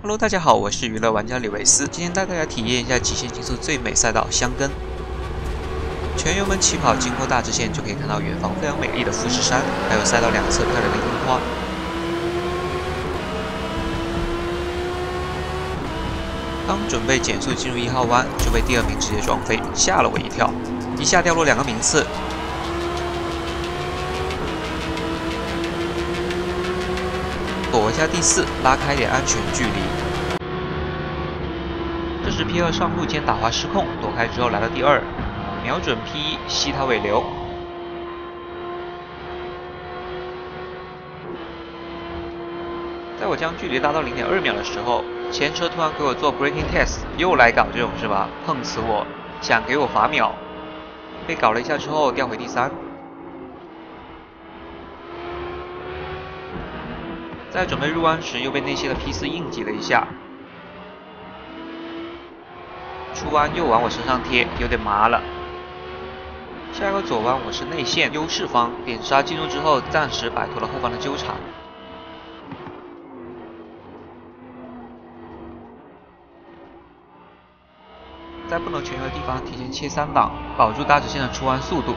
Hello， 大家好，我是娱乐玩家李维斯，今天带大家体验一下极限竞速最美赛道箱根。全油门起跑，经过大直线就可以看到远方非常美丽的富士山，还有赛道两侧漂亮的樱花。当准备减速进入1号弯，就被第2名直接撞飞，吓了我一跳，一下掉落2个名次。 躲一下第4，拉开点安全距离。这时 P2 上路间打滑失控，躲开之后来到第2，瞄准 P1 吸他尾流。在我将距离拉到0.2秒的时候，前车突然给我做 braking test， 又来搞这种是吧？碰死我，想给我罚秒，被搞了一下之后掉回第3。 在准备入弯时，又被内线的 P4 硬挤了一下，出弯又往我身上贴，有点麻了。下一个左弯我是内线优势方，点刹进入之后，暂时摆脱了后方的纠缠。在不能全油的地方提前切3档，保住大直线的出弯速度。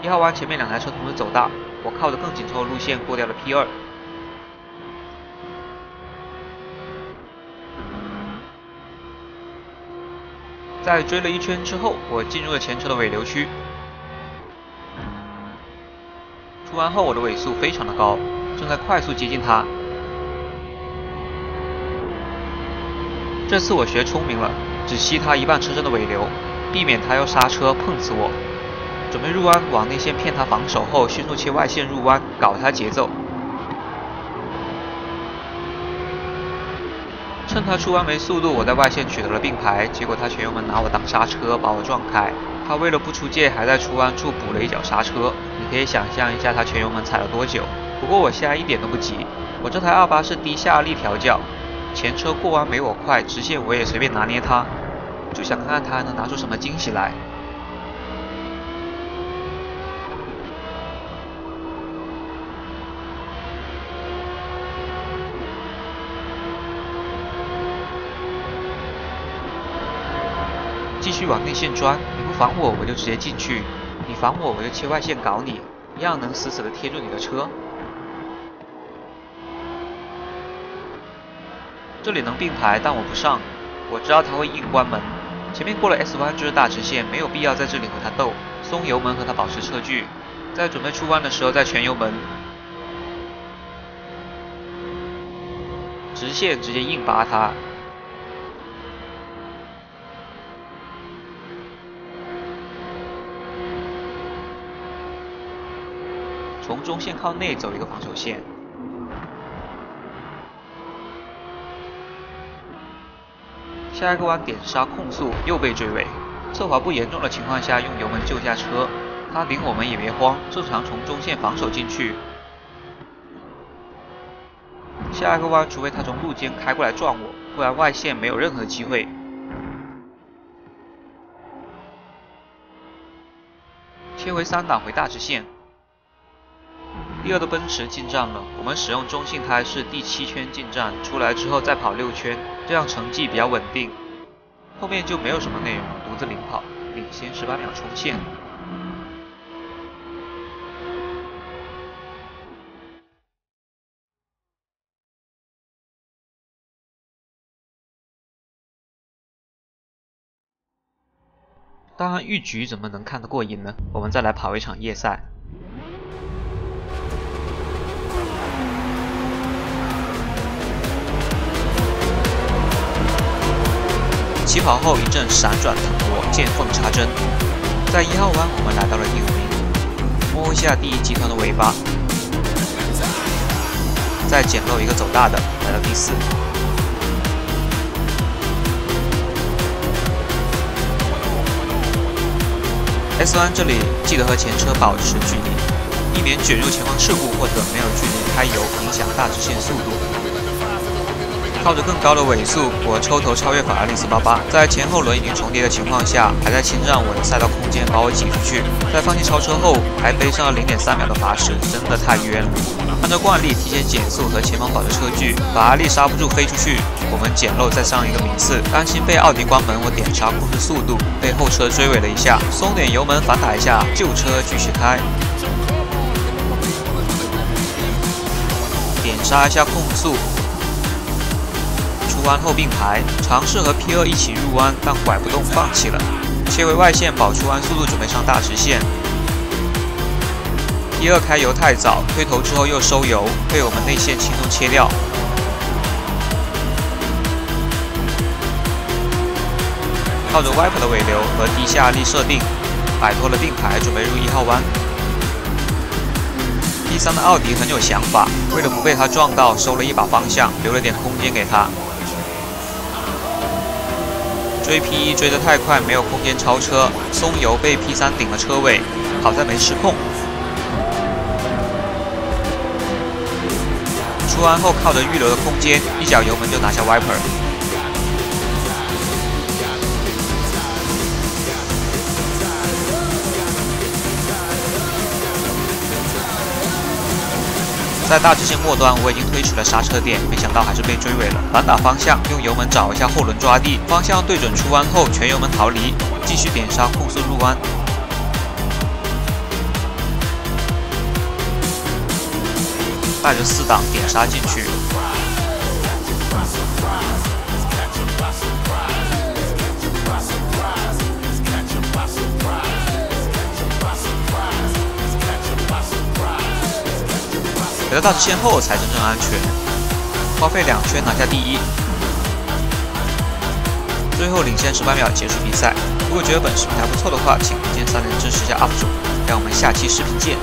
1号弯前面2台车同时走大，我靠着更紧凑的路线过掉了 P2。在追了1圈之后，我进入了前车的尾流区。出弯后我的尾速非常的高，正在快速接近他。这次我学聪明了，只吸他1半车身的尾流，避免他要刹车碰死我。 准备入弯，往内线骗他防守后，迅速切外线入弯，搞他节奏。趁他出弯没速度，我在外线取得了并排，结果他全油门拿我当刹车，把我撞开。他为了不出界，还在出弯处补了一脚刹车。你可以想象一下他全油门踩了多久。不过我现在一点都不急，我这台28是低下力调教，前车过弯没我快，直线我也随便拿捏他，就想看看他能拿出什么惊喜来。 继续往内线钻，你不防我，我就直接进去；你防我，我就切外线搞你，一样能死死的贴住你的车。这里能并排，但我不上，我知道他会硬关门。前面过了 S 弯就是大直线，没有必要在这里和他斗，松油门和他保持车距。在准备出弯的时候再全油门，直线直接硬扒他。 从中线靠内走一个防守线，下一个弯点刹控速又被追尾，侧滑不严重的情况下用油门救下车，他领我们也别慌，正常从中线防守进去。下一个弯除非他从路肩开过来撞我，不然外线没有任何机会。切回3档回大直线。 第2的奔驰进站了，我们使用中性胎是第7圈进站，出来之后再跑6圈，这样成绩比较稳定。后面就没有什么内容，独自领跑，领先18秒冲线。当然，1局怎么能看得过瘾呢？我们再来跑一场夜赛。 起跑后一阵闪转腾挪，见缝插针。在1号弯，我们来到了第5名，摸一下第1集团的尾巴，再捡漏一个走大的，来到第4。S 弯这里记得和前车保持距离，避免卷入前方事故或者没有距离。开油，影响大直线速度。靠着更高的尾速，我抽头超越法拉利488，在前后轮已经重叠的情况下，还在侵占我的赛道空间，把我挤出去。在放弃超车后，还背上了0.3秒的罚时，真的太冤了。按照惯例，提前减速和前方保持车距，法拉利刹不住飞出去，我们捡漏再上一个名次。担心被奥迪关门，我点刹控制速度，被后车追尾了一下，松点油门反打一下，旧车继续开。点刹一下控速。出弯后并排，尝试和 P2 一起入弯，但拐不动，放弃了。切回外线保出弯速度，准备上大直线。P2 开油太早，推头之后又收油，被我们内线轻松切掉。靠着 Viper 的尾流和低下力设定，摆脱了并排，准备入1号弯。P3 的奥迪很有想法，为了不被他撞到，收了一把方向，留了点空间给他。追 P1 追得太快，没有空间超车，松油被 P3 顶了车尾，好在没失控。出弯后靠着预留的空间，一脚油门就拿下 Viper。在大直线末端，我已经推迟了刹车点，没想到还是被追尾了。反打方向，用油门找一下后轮抓地，方向对准出弯后，全油门逃离，继续点刹控速入弯。带着4档点刹进去。回到大直线后才真正安全，花费2圈拿下第1，最后领先18秒结束比赛。如果觉得本视频还不错的话，请推荐3连支持下 UP 主，让我们下期视频见。